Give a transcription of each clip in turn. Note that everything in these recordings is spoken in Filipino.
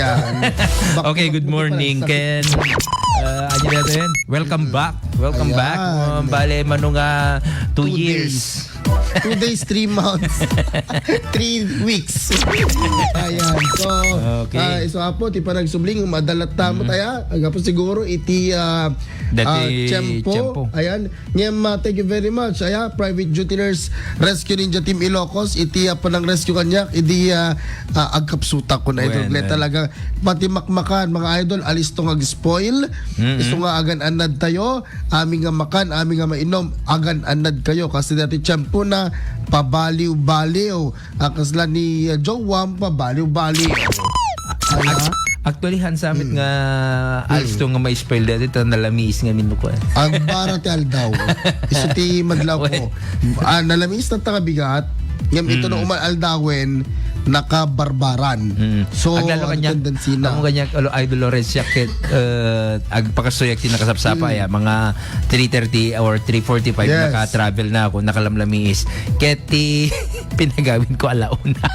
Ayan. Okay, good morning, Ken. Ano natin? Welcome back. Welcome back. Bale, manunga 2 years. 2 days, 3 months, 3 weeks. Ayan. So, Okay. so apo, ti pa nagsubling, madalat tamo tayo. Agapo siguro, iti Dati Tiyempo. Tiyempo. Ayan. Ngayon, thank you very much. Ayan, Private Duty Nurse Rescue Ninja Team Ilocos. Iti pa ng rescue kanya. Iti agkapsuta ko na ito. Well. Talaga, pati makmakan, mga idol, alis to spoil. Iso nga agan anad tayo. Aming nga makan, aming nga mainom. Agan anad kayo. Kasi dati Tiyempo na pabaliw-baliw. Kasla ni Jowam, pabaliw-baliw. Actually, hansamit nga alis to nga may spoil dati ito nalamis nga minuko. Ang bara ti aldaw. Iso ti madlaw ko. Nalamis na bigat. Ngam ito na umaaldawen nakabarbaran. So, aglalo kanya, tendency na. ang kanya idol Lawrence yakit agpakasuyak tinakasapsapa ya mga 3:30 or 3:45 Yes. naka-travel na ako nakalamiis. Keti pinagawin ko alauna.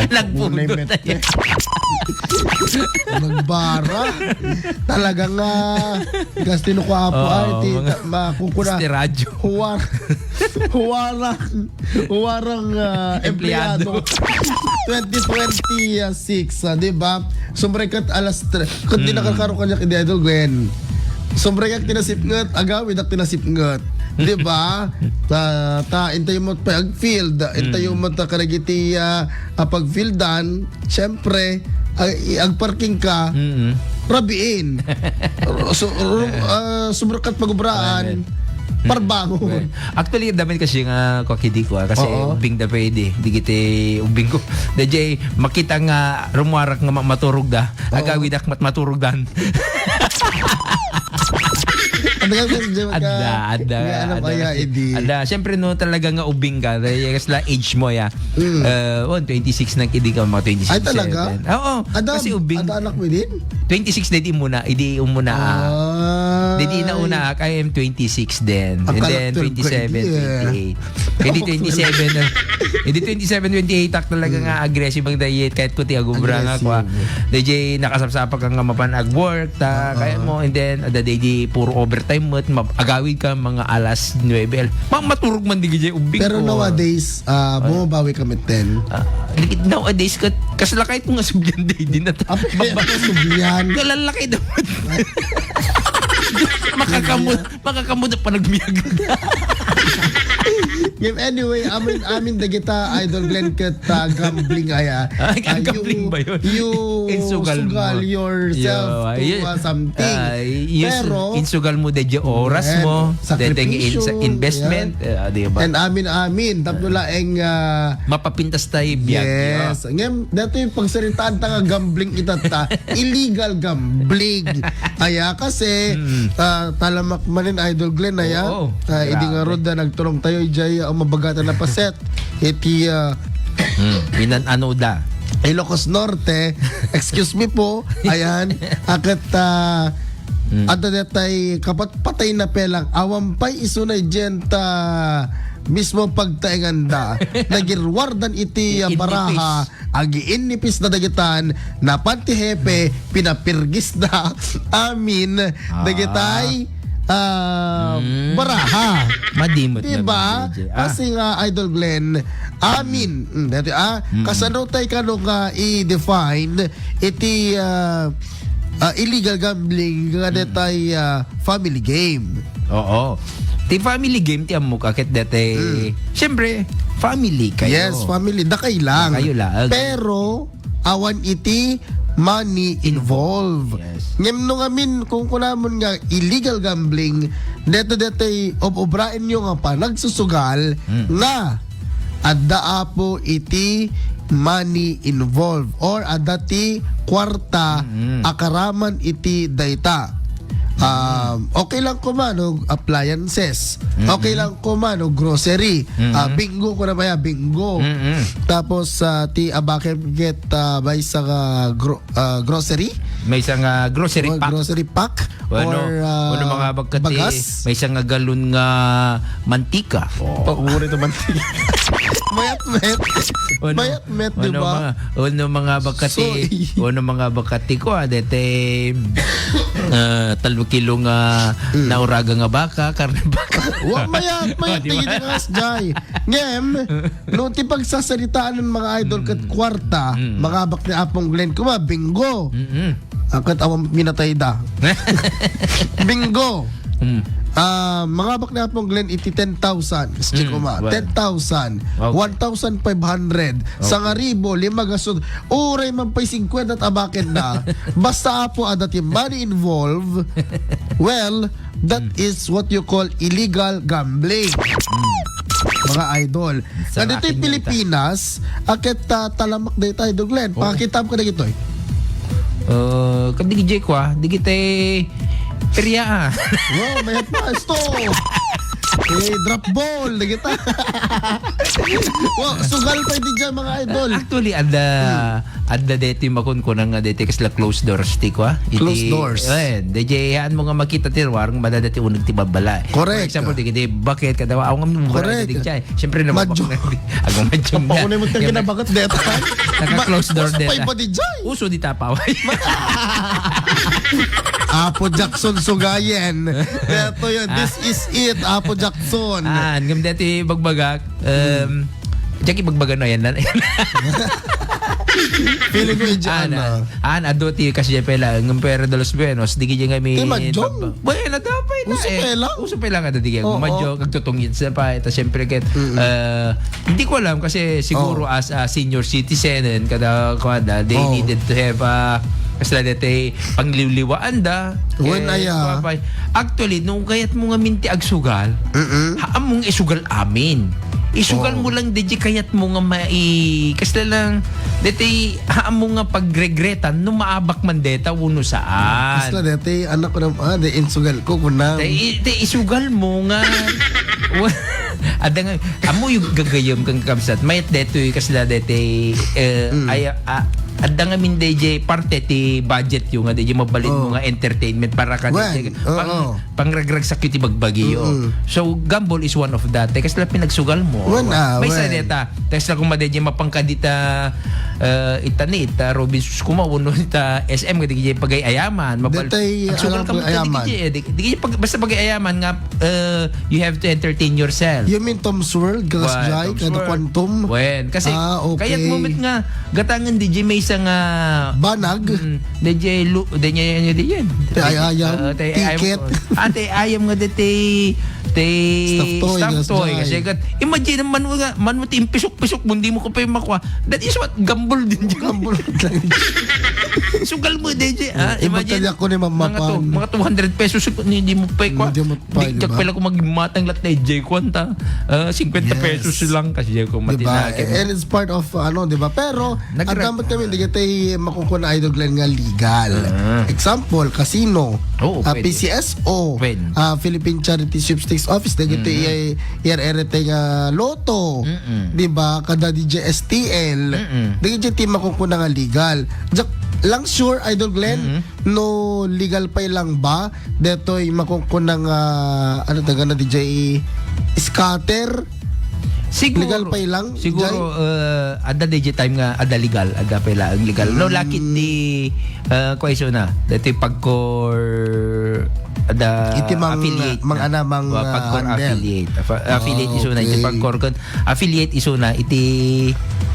Nagpundo tayo. Nagbara. Talagang gastino ko apo ay makukuna. Este radyo. Huwarang empleyado. 2026, di ba? Sumrekat alas 3. Kung di nakakaro kanya kay Idol Gwen. Sumrekat tinasipngat, agawid ak tinasipngat. Di ba? Intay mo pag-field. Intay mo karagiti pag-fieldan. Siyempre, ag-parking ka, rabiin. Sumrekat pag-ubraan. Parbangon. Actually, dami kasi nga kakidi ko kasi ubing da pwede. Di kiti ubing ko. DJ, makita nga rumuarak nga maturog da. Agawid ak maturog dan. Ada. Siyempre no talaga nga ubing ka. Kasla age mo ya. 26 na kidi ka mga 26. Ay talaga? Oo. Kasi ubing. Ada anak mo din? 26 din muna. Idi umuna. Didi na una I am 26 then. And then 27, 28. Hindi 27, 28 tak talaga nga aggressive ang diet kahit ko ti agubra nga ko. DJ nakasapsapa ka nga mapan ag work ta kaya mo and then ada DJ puro overtime mo agawid ka mga alas 9. Maturog man di ubing ko. Pero nowadays bumabawi kami 10. Nowadays kasla kahit mo nga subyan day din na ta. Subyan. Kalalaki dapat. Makakamod pa nagmiyag. Anyway, amin dagita Idol Glenn ket gambling aya. Gambling ba yun? You insugal yourself to something. Pero insugal mo de oras mo, deteng investment, di ba? And amin tapos laeng mapapintas tayo biyag. Yes. Ngem dato yung pagsaritaan ta nga gambling itata, illegal gambling. Aya kasi talamak manin Idol Glenn aya. Idi nga rod nagtulong tayo ijay mabagatan na paset. Iti Minan anoda. Ilocos Norte. Excuse me po. Ayan. Akat ada detay kapat patay na pelang awampay isunay jenta mismo pagtaenganda nagirwardan iti baraha agiin nipis na dagitan na panti hepe pinapirgis na amin dagitay baraha madimot diba? Kasi nga Idol Glenn amin kasano tayo kano nga i-define iti illegal gambling nga detay family game. Oo. Ti family game ti amo kakit dete. Siyempre, family kayo. Yes, family dakay lang. Kayo lang. Pero awan iti money involved. Yes. Ngem no ngamin kung kunamon nga illegal gambling dete obrain nyo nga pa nagsusugal nga adda apo iti money involved or adati kwarta akaraman iti dayta. Okay lang ko man og appliances. Okay lang ko man og grocery. Bingo ko na ba ya, bingo. Tapos ti abake get by sa grocery. May isang grocery pack. Grocery pack Ano mga bagkati, bagas. may isang galon nga mantika. Pauri to mantika. Mayat-met. Mayat-met, di ba? Ano mga bakati, mga bakati ko, dete 3 kilo nga nauraga nga baka, karne baka. Mayat, tingin nga jay. Ngem, no ti pagsasalitaan ng mga idol kat kwarta, mga bak ni Apong Glenn kuma, bingo. Kat awang minatay da. Bingo. Mga bak na pong Glenn iti 10,000 kasi kuma 10,000 1,500 sa ngaribo 5 gasod uray man pay 50 at abaken na basta apo adat yung money involved, well, that is what you call illegal gambling. Mga idol na dito yung Pilipinas akit talamak dito idol Glenn pakita mo ka na gito Kadi DJ ko digite perya may pa sto drop ball na kita. Sugal pa di dyan mga idol. Actually adda deti makon ko nga deti kasla closed doors ti ko closed doors DJ yan mo nga makita ti warang madadati unag ti babala. Correct. For example di bakit kada aw nga mo correct di jay syempre na Madyo. agong madyong na pakunay mo tayo kinabagat deta naka closed door deta pa di dyan uso di tapaway. Apo Jackson Sugayen. Ito yun. This is it. Apo Jackson. Ngam dati bagbagak. Jackie bagbagan na yan. Feeling ko dyan. Ado ti kasi pela ng pera de los buenos. Digi dyan kami. Ti Madjong. Bueno, dapay na Uso pela. Uso pela nga digi. Madjong. Kagtutungin sa pa. Ito syempre ket. Hindi ko alam kasi siguro as a senior citizen kada they needed to have kasi dati pangliliwaan da. Actually, nung kayat mo nga minti agsugal, haam mong isugal amin. Isugal mo lang DJ kayat mo nga kasi lang dati haam mo nga pagregretan nung maabak man deta uno saan. Kasi dati anak ko na de insugal ko kunang. Dati isugal mo nga. Ada nga amo yung gagayom kang kamsat. Mayat deto kasi dati ada nga min DJ parte ti budget yung nga DJ mabalin mo nga entertainment para ka pangragrag sa cutie bagbagyo. So gamble is one of that. Kasi lang pinagsugal mo. May sa deta. Tapos lang kung ma-DJ mapangkadita itanita Robinson kumawuno ita SM nga DJ pagayaman agsugal ka mo DJ basta pagayaman nga you have to entertain yourself. You mean Tom's World? Galasjay? Kada Quantum? Kasi kayat moment nga gatangan DJ may isang banag? DJ yan. Ayam? Ticket? Ate ayam nga dati stuffed toy kasi imagine man mo ti impisok-pisok mo hindi mo ko pa makuha. That is what gamble din dyan. Gamble sugal mo DJ imagine ako ni mamapan mga 200 pesos hindi mo pa kuha. Di pala ko magmatang lat na DJ kwanta 50 pesos lang kasi ko matinake. And it's part of diba? Pero ang dapat kami hindi kita makukuha na idol Glenn nga legal. Example, casino, PCSO, Philippine Charity Sweepstakes Office dagiti nga loto, di ba? Kada DJ STL, dagiti ti makukuha nga legal. Lang sure idol Glenn, no legal pa lang ba? Detoy makukuha nga taga na DJ scatter. Siguro, legal pa lang? Siguro, ada DJ time nga, ada legal. Ada pa lang legal. No, lakit di, kwaiso na. Dati pagkor, ada affiliate. Pagkor affiliate. Affiliate iso na. Iti pagkor kon. Affiliate iso na. Iti,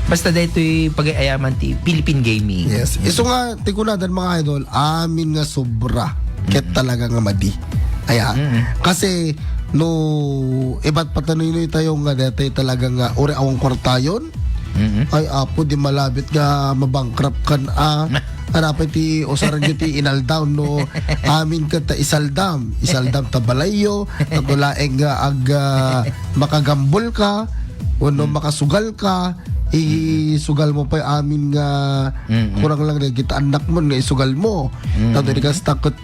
basta dito pag-ayaman ti Philippine Gaming. Yes. Iso nga, tikunadan mga idol, amin nga sobra. Ket talaga nga madi. Kasi, no iba't patanoy tayo nga dati talaga nga uri awang kwartayon ay apo di malabit nga mabankrupt kan hanapay ti osaran nyo ti inaldaw no amin ka ta isaldam tabalayo tatulaeng nga makagambol ka o no makasugal ka isugal mo pa yung amin nga kurang lang na kita anak mo nga isugal mo. Tapos di ka takot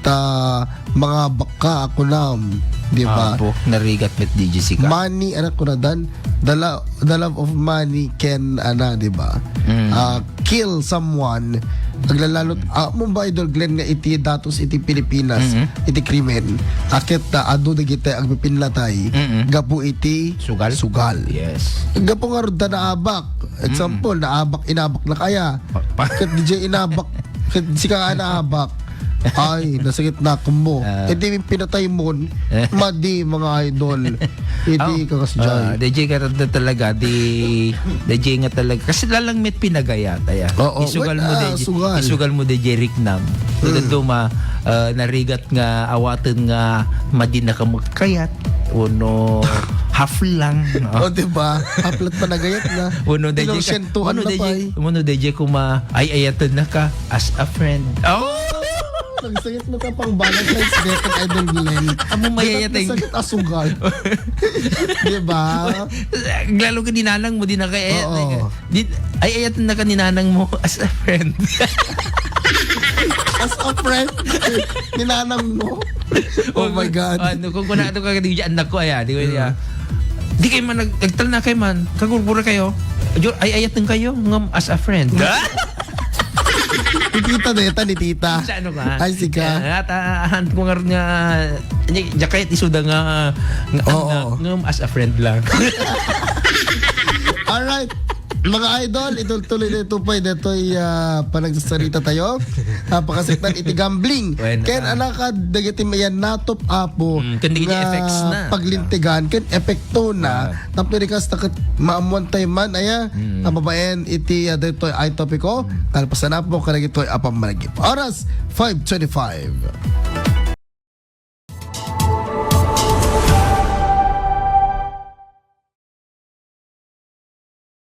mga baka ako nam. Di ba? Apo, narigat met di Jessica. Money, anak ko na dan. The love of money can, di ba? Kill someone. Naglalalot, mo ba idol Glenn nga iti datos iti Pilipinas, iti krimen. Akit ado na kita ang pinlatay. Gapo iti sugal. Yes. Gapo nga ron na abak. Example, inabak na kaya. Kat DJ inabak, kat si ka naabak. Ay, nasakit na ako mo. Hindi pinatay mo, madi mga idol. Hindi kakasjay. DJ ka rin talaga, DJ nga talaga. Kasi lalang met pinagayat. Isugal mo DJ Rick Nam. Ito narigat nga, awatan nga, madi na kamagkayat. Uno, half lang. Diba? Haplat pa nagayat na. Uno, DJ ayatan na ka as a friend. Nagsakit mo ka pang Valentine's Day kung idol Glenn. Amo mayayatay. Nasakit asugal. Diba? Lalo ka ninanang mo, di na kaya. Ay, ayatan na ka ninanang mo as a friend. As a friend? Ninanang mo? Oh my God. Kung kunato ka di anak ko, di ko niya. Di kayo man, nagtal na kayo man. Kagurgura kayo. Ay, ayatan kayo ngam as a friend. Ni tita neta, ni tita. Sa ano ka? Ay, sika. Atahan ko nga jakayat isuda nga as a friend lang. Alright. Mga idol, ituloy na ito pa. Ito'y panagsasalita tayo. Napakasiktan iti gambling. Ken anak ka, dagiti mayan natop apo. Kundi effects na. Paglintigan, ken epekto na. Tapirikas takot maamuan tayo man. Nababayan iti dito'y ay topiko. Kalpasan na po, karag ito'y apang malagip. Oras, 5:25.